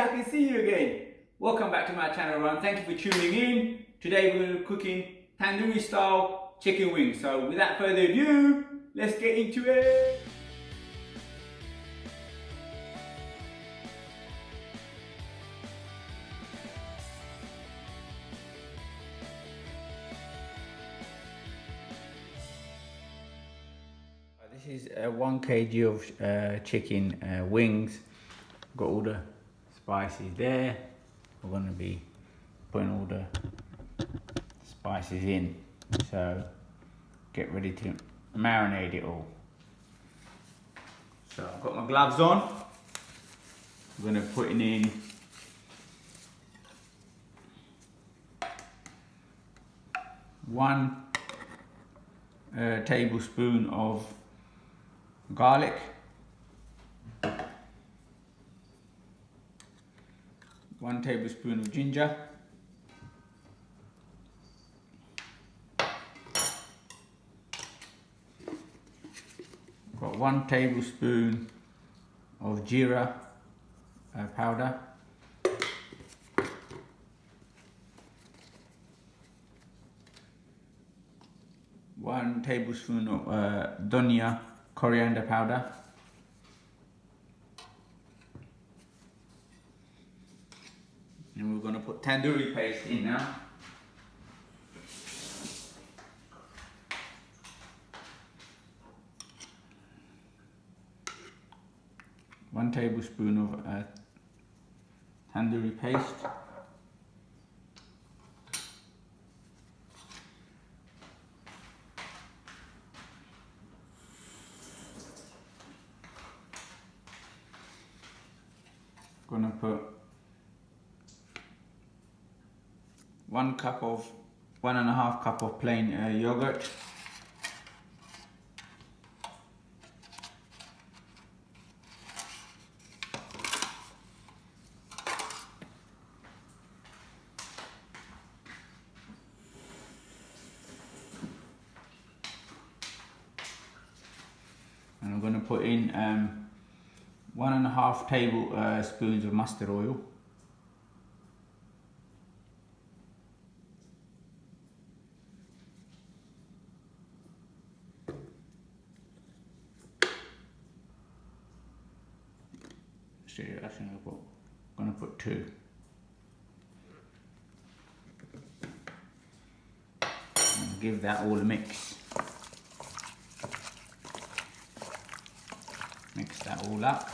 I can see you again. Welcome back to my channel, everyone. Thank you for tuning in. Today we're cooking tandoori style chicken wings. So without further ado, let's get into it. This is 1 kg of chicken wings. Got all the spices there. We're going to be putting all the spices in. So get ready to marinate it all. So I've got my gloves on. I'm going to put in 1 tablespoon of garlic, 1 tablespoon of ginger, got 1 tablespoon of jeera powder, 1 tablespoon of dhania coriander powder, and we're going to put tandoori paste in now. One tablespoon of tandoori paste. Gonna put 1.5 cup of plain yogurt, and I'm going to put in 1.5 tablespoons of mustard oil, I'm going to put 2. And give that all a mix. Mix that all up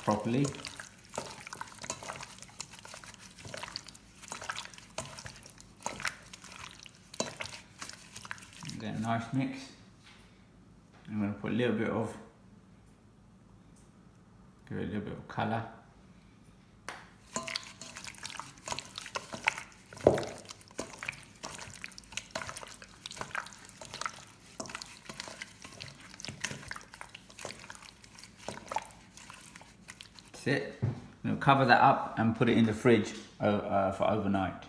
properly. Get a nice mix. I'm going to put a little bit of, give it a little bit of colour. That's it. We'll cover that up and put it in the fridge for overnight.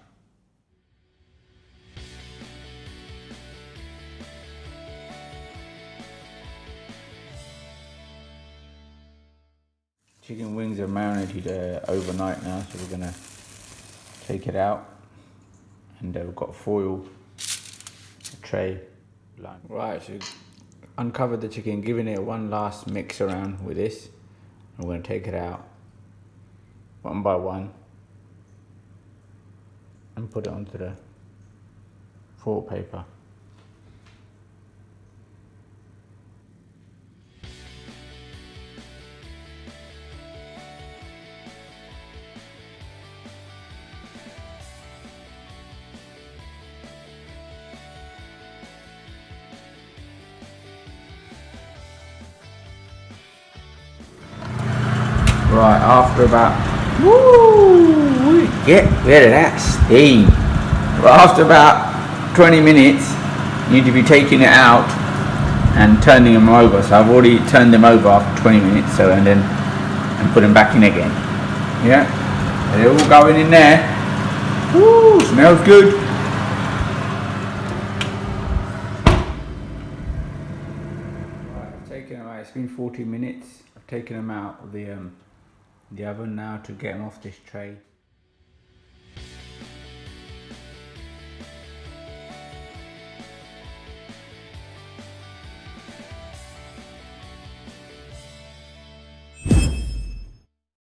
Chicken wings are marinated overnight now, so we're gonna take it out, and we've got foil, a tray. Right, so uncover the chicken, giving it one last mix around with this. I'm going to take it out one by one and put it onto the foil paper. Right, after about, get rid of that steam. Right, after about 20 minutes, you need to be taking it out and turning them over. So I've already turned them over after 20 minutes, so and put them back in again. Yeah, and they're all going in there. Woo, smells good. Right, I've taken them out. It's been 40 minutes. I've taken them out of the the oven now to get them off this tray.